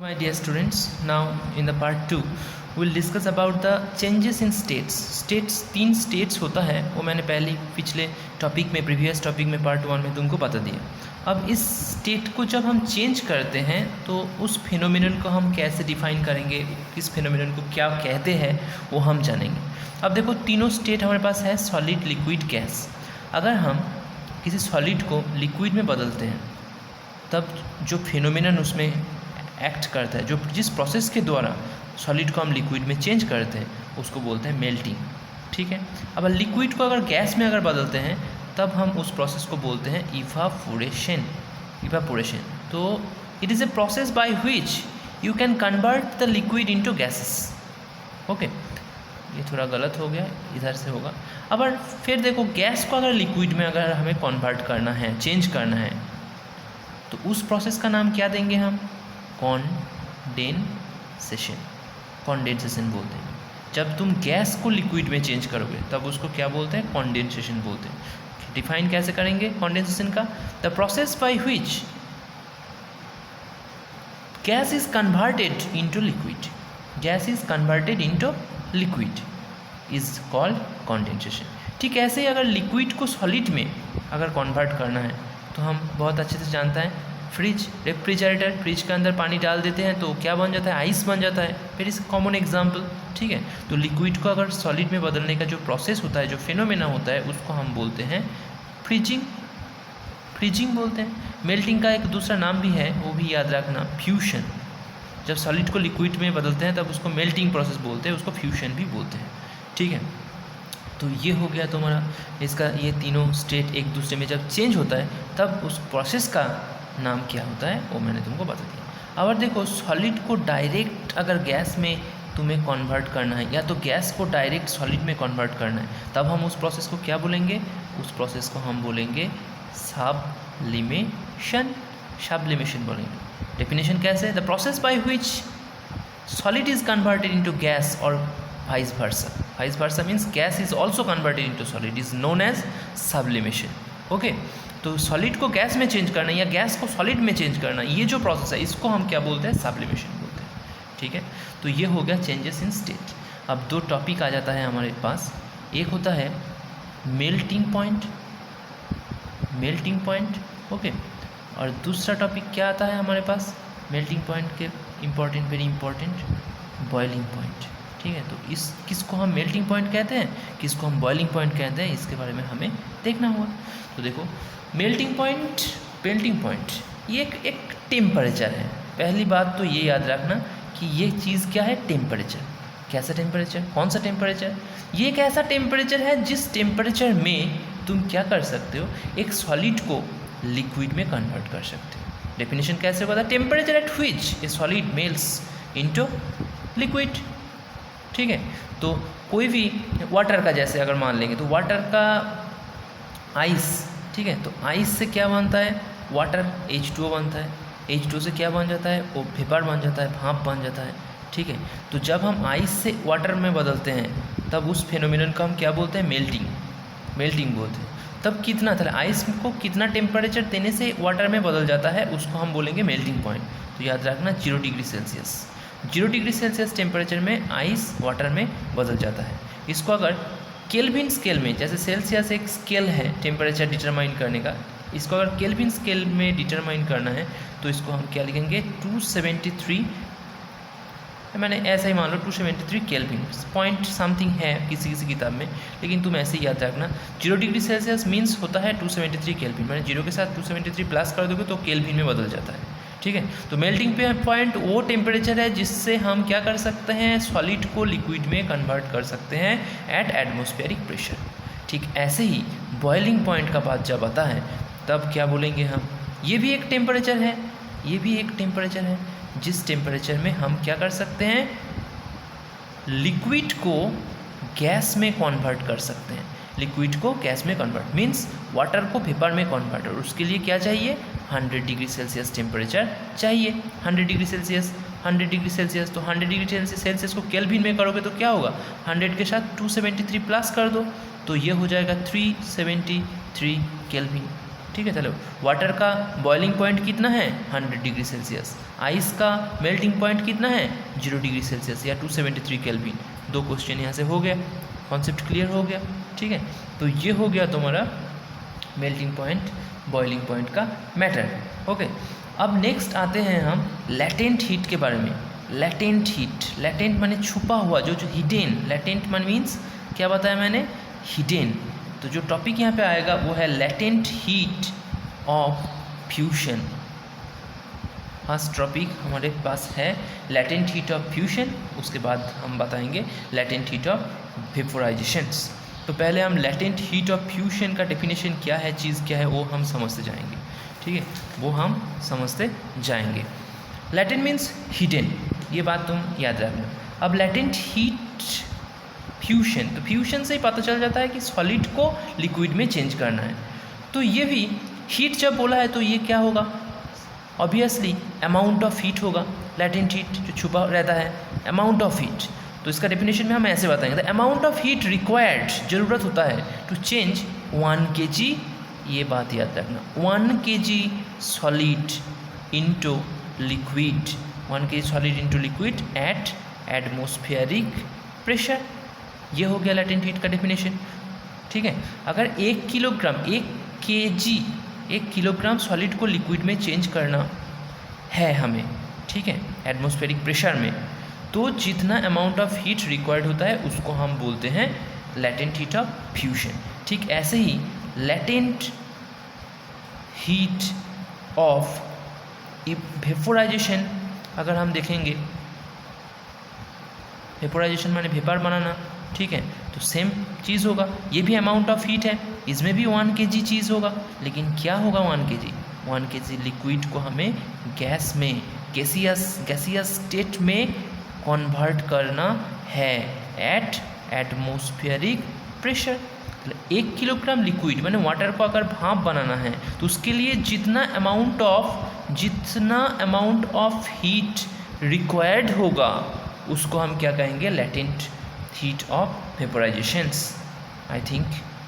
My dear students, now in the part 2 we'll discuss about the changes in states. States 3 states होता है, वो मैंने पिछले topic में प्रीवियस टॉपिक में पार्ट 1 में तुमको बता दिया। अब इस स्टेट को जब हम चेंज करते हैं तो उस फिनोमिनन को हम कैसे डिफाइन करेंगे, किस फिनोमिनन को क्या कहते हैं वो हम जानेंगे। अब देखो तीनों स्टेट हमारे पास है सॉलिड, लिक्विड, गैस। अगर हम किसी सॉलिड को लिक्विड में बदलते हैं तब जो फिनोमिनन उसमें एक्ट करता है, जो जिस प्रोसेस के द्वारा सॉलिड को हम लिक्विड में चेंज करते हैं उसको बोलते हैं मेल्टिंग। ठीक है। अब लिक्विड को अगर गैस में अगर बदलते हैं तब हम उस प्रोसेस को बोलते हैं इवापोरेशन। तो it is a process by which you can convert the liquid into gases. Okay, ये थोड़ा गलत हो गया, इधर से होगा। अब फिर देखो गैस को अगर लिक्विड में अगर हमें कन्वर्ट करना है, चेंज करना है, तो उस प्रोसेस का नाम क्या देंगे हम? कॉन्डेंसेशन बोलते हैं। जब तुम गैस को लिक्विड में चेंज करोगे तब उसको क्या बोलते हैं? कॉन्डेंसेशन बोलते हैं। डिफाइन कैसे करेंगे कॉन्डेंसेशन का? The process by which gas is converted into liquid, is called condensation. ठीक ऐसे ही अगर लिक्विड को सॉलिड में अगर कन्वर्ट करना है तो हम बहुत अच्छे से जानते हैं, फ्रिज, रेफ्रिजरेटर, फ्रिज के अंदर पानी डाल देते हैं तो क्या बन जाता है? आइस बन जाता है। फिर इस कॉमन एग्जांपल। ठीक है। तो लिक्विड को अगर सॉलिड में बदलने का जो प्रोसेस होता है, जो फिनोमेना होता है, उसको हम बोलते हैं फ्रीजिंग बोलते हैं। मेल्टिंग का एक दूसरा नाम भी है, वो भी याद रखना, फ्यूशन। जब सॉलिड को लिक्विड में बदलते हैं तब उसको मेल्टिंग प्रोसेस बोलते हैं, उसको फ्यूशन भी बोलते हैं। ठीक है। तो ये हो गया तुम्हारा इसका, ये तीनों स्टेट एक दूसरे में जब चेंज होता है तब उस प्रोसेस का नाम क्या होता है वो मैंने तुमको बता दिया। अब देखो सॉलिड को डायरेक्ट अगर गैस में तुम्हें कन्वर्ट करना है या तो गैस को डायरेक्ट सॉलिड में कन्वर्ट करना है तब हम उस प्रोसेस को क्या बोलेंगे? उस प्रोसेस को हम बोलेंगे सब्लिमेशन बोलेंगे। डेफिनेशन कैसे? The process by which solid is converted into gas और vice versa means gas is also converted into solid is known as sublimation. Okay. तो सॉलिड को गैस में चेंज करना या गैस को सॉलिड में चेंज करना, ये जो प्रोसेस है इसको हम क्या बोलते हैं? सब्लिमेशन बोलते हैं। ठीक है। तो ये हो गया चेंजेस इन स्टेट। अब दो टॉपिक आ जाता है हमारे पास, एक होता है मेल्टिंग पॉइंट। ओके। और दूसरा टॉपिक क्या आता है हमारे पास मेल्टिंग पॉइंट के वेरी इंपॉर्टेंट, बॉइलिंग पॉइंट। ठीक है। तो इस किसको हम मेल्टिंग पॉइंट कहते हैं, किसको हम बॉइलिंग पॉइंट कहते हैं, इसके बारे में हमें देखना होगा। तो देखो मेल्टिंग पॉइंट ये एक टेम्परेचर है। पहली बात तो ये याद रखना कि ये चीज़ क्या है? टेम्परेचर। कैसा टेम्परेचर? कौन सा टेम्परेचर? ये एक ऐसा टेम्परेचर है जिस टेम्परेचर में तुम क्या कर सकते हो? एक सॉलिड को लिक्विड में कन्वर्ट कर सकते हो। डेफिनेशन कैसे होगा? Temperature at which A solid melts into liquid. ठीक है। तो कोई भी वाटर का जैसे अगर मान लेंगे तो वाटर का आइस, ठीक है, तो आइस से क्या बनता है? वाटर H2O बनता है। H2O से क्या बन जाता है? वो वेपर बन जाता है, भाप बन जाता है। ठीक है। तो जब हम आइस से वाटर में बदलते हैं तब उस फिनोमिनन को हम क्या बोलते हैं? मेल्टिंग बोलते हैं। तब कितना था आइस को कितना टेम्परेचर देने से वाटर में बदल जाता है उसको हम बोलेंगे मेल्टिंग पॉइंट। तो याद रखना 0 डिग्री सेल्सियस टेम्परेचर में आइस वाटर में बदल जाता है। इसको अगर केल्विन स्केल में, जैसे सेल्सियस एक स्केल है टेम्परेचर डिटरमाइन करने का, इसको अगर केल्विन स्केल में डिटरमाइन करना है तो इसको हम क्या लिखेंगे? 273, मैंने ऐसा ही मान लो 273 केल्विन, पॉइंट समथिंग है किसी किताब में, लेकिन तुम ऐसे ही याद रखना 0 डिग्री सेल्सियस मीन्स होता है 273 केल्विन। मैंने 0 के साथ 273 प्लस कर दोगे तो केल्विन में बदल जाता है। ठीक है। तो मेल्टिंग पॉइंट वो टेम्परेचर है जिससे हम क्या कर सकते हैं? सॉलिड को लिक्विड में कन्वर्ट कर सकते हैं एट एटमॉस्फेरिक प्रेशर। ठीक ऐसे ही बॉइलिंग पॉइंट का बात जब आता है तब क्या बोलेंगे हम? ये भी एक टेम्परेचर है, जिस टेम्परेचर में हम क्या कर सकते हैं? लिक्विड को गैस में कन्वर्ट कर सकते हैं। लिक्विड को गैस में कन्वर्ट मीन्स वाटर को वेपर में कन्वर्ट, और उसके लिए क्या चाहिए? 100 डिग्री सेल्सियस टेम्परेचर चाहिए। 100 डिग्री सेल्सियस तो 100 डिग्री सेल्सियस को केल्विन में करोगे तो क्या होगा? 100 के साथ 273 प्लस कर दो तो ये हो जाएगा 373 केल्विन। ठीक है। चलो, वाटर का बॉइलिंग पॉइंट कितना है 100 डिग्री सेल्सियस, आइस का मेल्टिंग पॉइंट कितना है 0 डिग्री सेल्सियस या 273 केल्विन। 2 क्वेश्चन यहाँ से हो गया, कॉन्सेप्ट क्लियर हो गया, ठीक है। तो ये हो गया तुम्हारा मेल्टिंग पॉइंट बॉइलिंग पॉइंट का मैटर, ओके। अब नेक्स्ट आते हैं हम लैटेंट हीट के बारे में। लैटेंट हीट, लैटेंट माने छुपा हुआ, जो हिडन, लैटेंट मान मीन्स क्या बताया मैंने, हिडन। तो जो टॉपिक यहाँ पे आएगा वो है latent heat of fusion. First topic हमारे पास है लैटेंट हीट ऑफ फ्यूशन, उसके बाद हम बताएंगे लैटेंट हीट ऑफ वेपोराइजेशंस। तो पहले हम लैटेंट हीट ऑफ फ्यूशन का डेफिनेशन क्या है, चीज़ क्या है, वो हम समझते जाएंगे, ठीक है, वो हम समझते जाएंगे। लैटेंट मीन्स हिडन, ये बात तुम याद रखना। अब लैटेंट हीट फ्यूशन, तो फ्यूशन से ही पता चल जाता है कि सॉलिड को लिक्विड में चेंज करना है। तो ये भी हीट जब बोला है तो ये क्या होगा, ऑब्वियसली अमाउंट ऑफ हीट होगा। लैटेंट हीट जो छुपा रहता है, अमाउंट ऑफ हीट, तो इसका डेफिनेशन में हम ऐसे बताएंगे, the amount of heat required, ज़रूरत होता है टू चेंज 1 kg, ये बात याद रखना, 1 kg solid into liquid, 1 kg solid into liquid at atmospheric pressure. ये हो गया लैटेंट हीट का डेफिनेशन, ठीक है। अगर 1 किलोग्राम सॉलिड को लिक्विड में चेंज करना है हमें, ठीक है, एटमॉस्फेरिक प्रेशर में, तो जितना अमाउंट ऑफ हीट रिक्वायर्ड होता है उसको हम बोलते हैं लैटेंट हीट ऑफ फ्यूशन। ठीक ऐसे ही लैटेंट हीट ऑफ वेपोराइजेशन, अगर हम देखेंगे, वेपोराइजेशन माने वेपर बनाना, ठीक है, तो सेम चीज़ होगा, ये भी अमाउंट ऑफ हीट है, इसमें भी 1 kg चीज़ होगा, लेकिन क्या होगा 1 kg लिक्विड को हमें गैस में, गैसियस स्टेट में कन्वर्ट करना है at atmospheric pressure. 1 kilogram liquid मैंने वाटर को अगर भाप बनाना है तो उसके लिए जितना अमाउंट ऑफ हीट रिक्वायर्ड होगा उसको हम क्या कहेंगे, latent heat of vaporisations. I think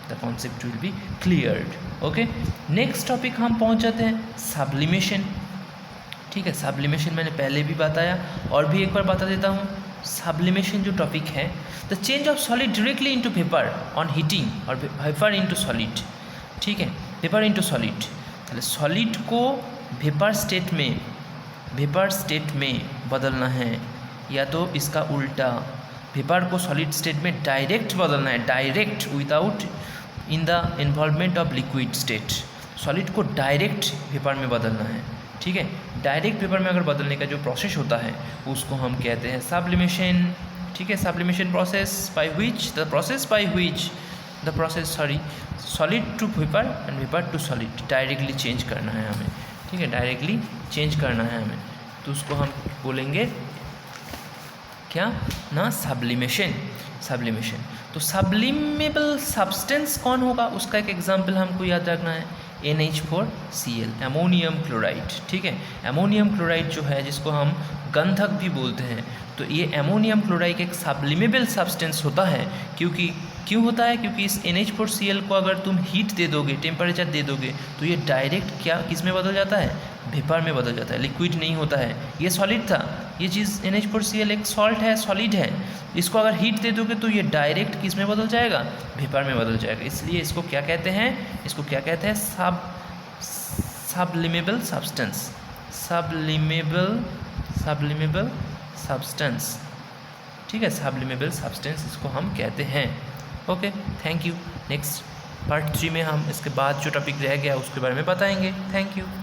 the concept will be cleared. Okay, next topic हम पहुंच जाते हैं सब्लिमेशन। ठीक है, सब्लिमेशन मैंने पहले भी बताया और भी एक बार बता देता हूँ। सब्लिमेशन जो टॉपिक है, the change of solid directly into vapour on heating और वेपर इनटू सॉलिड। ठीक है, वेपर इनटू सॉलिड, सॉलिड को वेपर स्टेट में बदलना है, या तो इसका उल्टा, वेपर को सॉलिड स्टेट में डायरेक्ट बदलना है, direct without in the involvement of liquid state. Solid को डायरेक्ट वेपर में बदलना है। ठीक है, डायरेक्ट वेपर में अगर बदलने का जो प्रोसेस होता है उसको हम कहते हैं सब्लिमेशन। ठीक है, sublimation process by which solid to vapour and vapour to solid directly change करना है हमें। ठीक है, डायरेक्टली चेंज करना है हमें, तो उसको हम बोलेंगे क्या ना, सब्लिमेशन। तो सब्लिमेबल सब्सटेंस कौन होगा, उसका एक एग्जांपल हमको याद रखना है, NH4Cl, अमोनियम क्लोराइड। ठीक है, अमोनियम क्लोराइड जो है जिसको हम गंधक भी बोलते हैं, तो ये अमोनियम क्लोराइड एक सब्लिमेबल सब्सटेंस होता है। क्यों होता है, क्योंकि इस NH4Cl को अगर तुम हीट दे दोगे, टेम्परेचर दे दोगे, तो ये डायरेक्ट क्या किस में बदल जाता है, वेपर में बदल जाता है, लिक्विड नहीं होता है। ये सॉलिड था, ये चीज़ NH4Cl एक सॉल्ट है, सॉलिड है, इसको अगर हीट दे दोगे तो ये डायरेक्ट किस में बदल जाएगा, वेपर में बदल जाएगा। इसलिए इसको क्या कहते हैं, सब्लिमेबल सब्सटेंस, सब्लिमेबल सब्सटेंस। ठीक है, सब्लिमेबल सब्सटेंस इसको हम कहते हैं। Okay, thank you. Next part 3 में हम इसके बाद जो टॉपिक रह गया उसके बारे में बताएंगे। Thank you.